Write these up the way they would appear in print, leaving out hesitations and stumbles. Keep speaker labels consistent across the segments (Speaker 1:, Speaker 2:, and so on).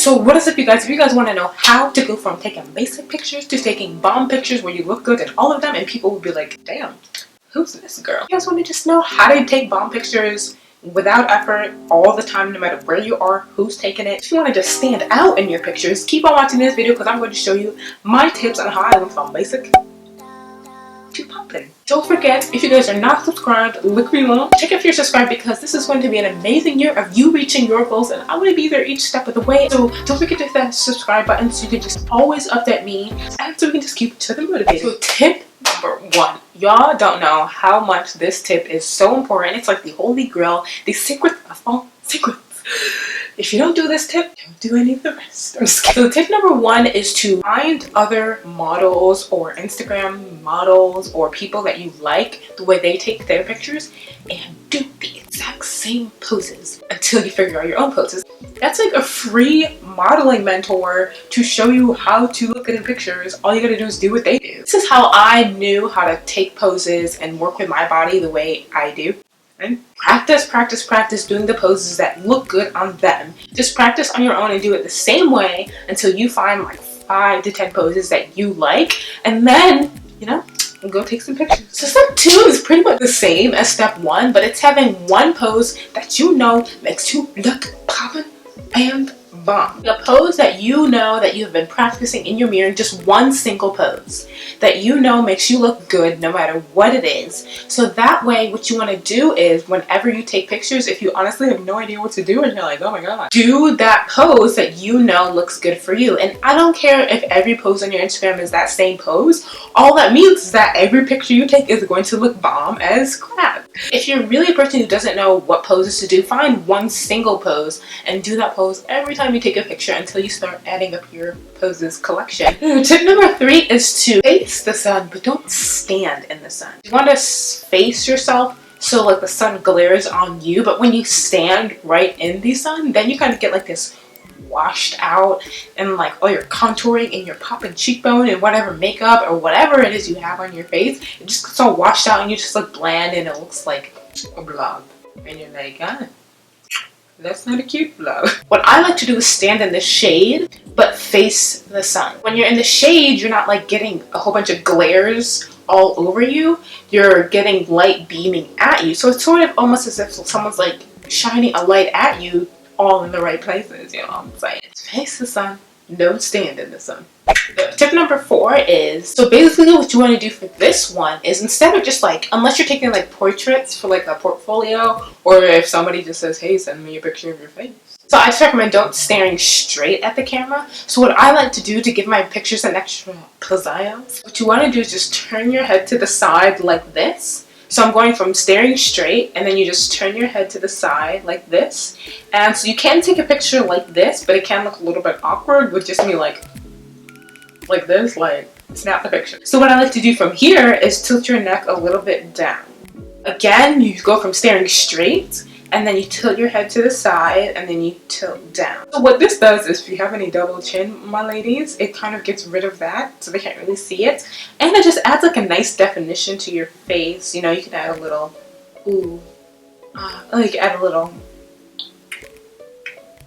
Speaker 1: So what is it, you guys? If you guys want to know how to go from taking basic pictures to taking bomb pictures where you look good in all of them and people will be like, damn, who's this girl? You guys want to just know how to take bomb pictures without effort, all the time, no matter where you are, who's taking it. If you want to just stand out in your pictures, keep on watching this video because I'm going to show you my tips on how I went from basic to poppin'. Don't forget, if you guys are not subscribed, look below. Check if you're subscribed because this is going to be an amazing year of you reaching your goals and I want to be there each step of the way. So don't forget to hit that subscribe button so you can just always update me and so we can just keep each other motivated. So tip number 1. Y'all don't know how much this tip is so important. It's like the holy grail, the secret of all secrets. If you don't do this tip, don't do any of the rest. So tip number 1 is to find other models or Instagram models or people that you like, the way they take their pictures, and do the exact same poses until you figure out your own poses. That's like a free modeling mentor to show you how to look good in pictures. All you gotta do is do what they do. This is how I knew how to take poses and work with my body the way I do. And practice doing the poses that look good on them. Just practice on your own and do it the same way until you find like 5 to 10 poses that you like, and then, you know, go take some pictures. So step 2 is pretty much the same as step 1, but it's having one pose that you know makes you look poppin' and bomb. A pose that you know that you've been practicing in your mirror, just one single pose that you know makes you look good no matter what it is. So that way what you want to do is whenever you take pictures, if you honestly have no idea what to do and you're like, oh my god, do that pose that you know looks good for you. And I don't care if every pose on your Instagram is that same pose. All that means is that every picture you take is going to look bomb as crap. If you're really a person who doesn't know what poses to do, find one single pose and do that pose every time you take a picture until you start adding up your poses collection. Tip number 3 is to face the sun, but don't stand in the sun. You want to face yourself so like the sun glares on you, but when you stand right in the sun, then you kind of get like this washed out and like all your contouring and your popping cheekbone and whatever makeup or whatever it is you have on your face, it just gets all washed out and you just look bland and it looks like a blob and you're like, ah, that's not a cute blob. What I like to do is stand in the shade but face the sun. When you're in the shade, you're not like getting a whole bunch of glares all over you, you're getting light beaming at you, so it's sort of almost as if someone's like shining a light at you all in the right places, you know what I'm saying? Face the sun, don't stand in the sun. Tip number 4 is, so basically what you want to do for this one is instead of just like, unless you're taking like portraits for like a portfolio, or if somebody just says, hey, send me a picture of your face. So I just recommend don't staring straight at the camera. So what I like to do to give my pictures an extra pizzazz, what you want to do is just turn your head to the side like this. So I'm going from staring straight and then you just turn your head to the side like this. And so you can take a picture like this, but it can look a little bit awkward with just me like this, like snap the picture. So what I like to do from here is tilt your neck a little bit down. Again, you go from staring straight and then you tilt your head to the side and then you tilt down. So what this does is if you have any double chin, my ladies, it kind of gets rid of that so they can't really see it. And it just adds like a nice definition to your face. You know, you can add a little, you can add a little,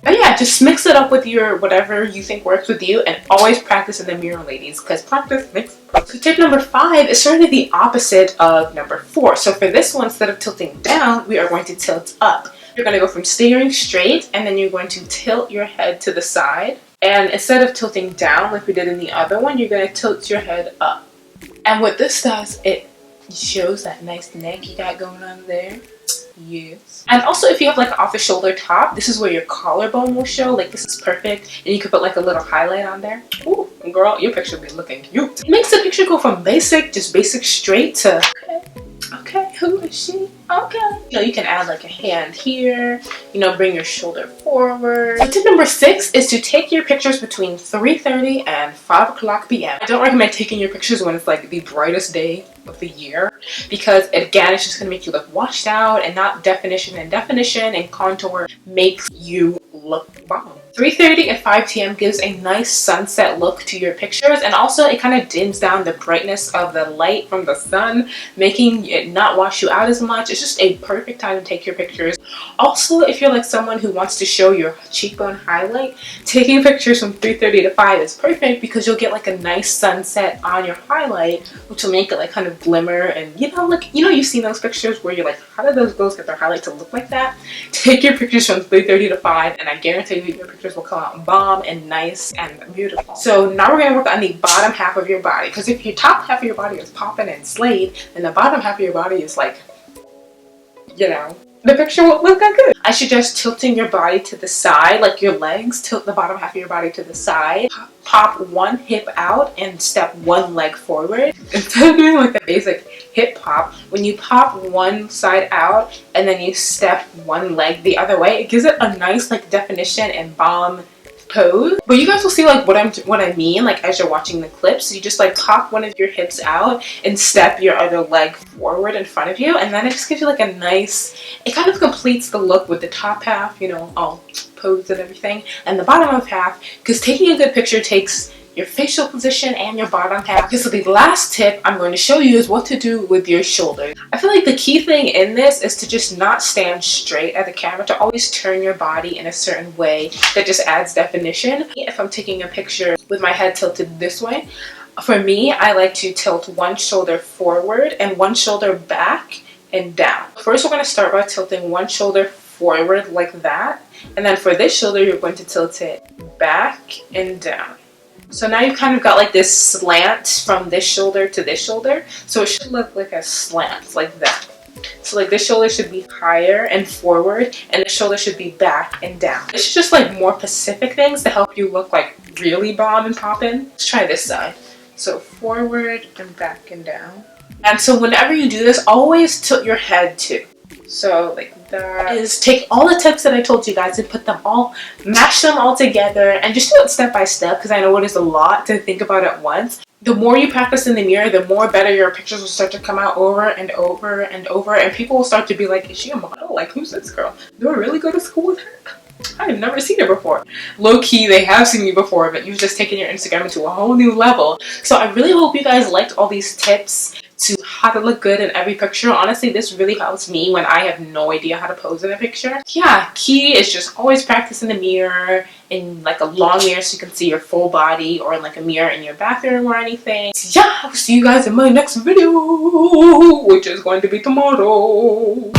Speaker 1: but yeah, just mix it up with your whatever you think works with you and always practice in the mirror, ladies, because practice makes perfect. So tip number 5 is sort of the opposite of number 4. So for this one, instead of tilting down, we are going to tilt up. You're going to go from staring straight and then you're going to tilt your head to the side. And instead of tilting down like we did in the other one, you're going to tilt your head up. And what this does, it shows that nice neck you got going on there. Yes. And also if you have like an off the shoulder top, this is where your collarbone will show. Like this is perfect. And you can put like a little highlight on there. Ooh, girl, your picture will be looking cute. It makes the picture go from basic, just basic straight to okay, who is she? Okay. You know, you can add like a hand here, you know, bring your shoulder forward. So tip number 6 is to take your pictures between 3:30 and 5 o'clock p.m. I don't recommend taking your pictures when it's like the brightest day of the year because again, it's just gonna make you look washed out and not definition and contour makes you look bomb. 3:30 and 5 p.m. gives a nice sunset look to your pictures, and also it kind of dims down the brightness of the light from the sun, making it not wash you out as much. It's just a perfect time to take your pictures. Also, if you're like someone who wants to show your cheekbone highlight, taking pictures from 3:30 to 5 is perfect because you'll get like a nice sunset on your highlight, which will make it like kind of glimmer. And you've seen those pictures where you're like, how did those girls get their highlight to look like that? Take your pictures from 3:30 to 5, and I guarantee you your pictures will come out bomb and nice and beautiful. So now we're going to work on the bottom half of your body, because if your top half of your body is popping and slayed, then the bottom half of your body is like, the picture won't look that good. I suggest tilting your body to the side, like your legs. Tilt the bottom half of your body to the side. Pop one hip out and step one leg forward. Instead of doing like the basic hip pop, when you pop one side out and then you step one leg the other way, it gives it a nice like definition and bomb pose. But you guys will see like what I mean like as you're watching the clips. You just like pop one of your hips out and step your other leg forward in front of you, and then it just gives you like a nice, it kind of completes the look with the top half, all posed and everything, and the bottom of half, because taking a good picture takes your facial position and your bottom half. Okay, so the last tip I'm going to show you is what to do with your shoulders. I feel like the key thing in this is to just not stand straight at the camera, to always turn your body in a certain way that just adds definition. If I'm taking a picture with my head tilted this way, for me, I like to tilt one shoulder forward and one shoulder back and down. First, we're going to start by tilting one shoulder forward like that, and then for this shoulder, you're going to tilt it back and down. So now you've kind of got like this slant from this shoulder to this shoulder. So it should look like a slant, like that. So like this shoulder should be higher and forward, and the shoulder should be back and down. It's just like more specific things to help you look like really bomb and poppin'. Let's try this side. So forward and back and down. And so whenever you do this, always tilt your head too. So like that is, take all the tips that I told you guys and mash them all together, and just do it step by step, because I know it is a lot to think about at once. The more you practice in the mirror, the more better your pictures will start to come out over and over and over, and people will start to be like, is she a model? Like, who's this girl? Do I really go to school with her? I've never seen her before. Low key, they have seen me before, but you've just taken your Instagram into a whole new level. So I really hope you guys liked all these tips to how to look good in every picture. Honestly, this really helps me when I have no idea how to pose in a picture. Yeah, key is just always practice in the mirror, in like a long mirror so you can see your full body, or in like a mirror in your bathroom or anything. So yeah, I'll see you guys in my next video, which is going to be tomorrow.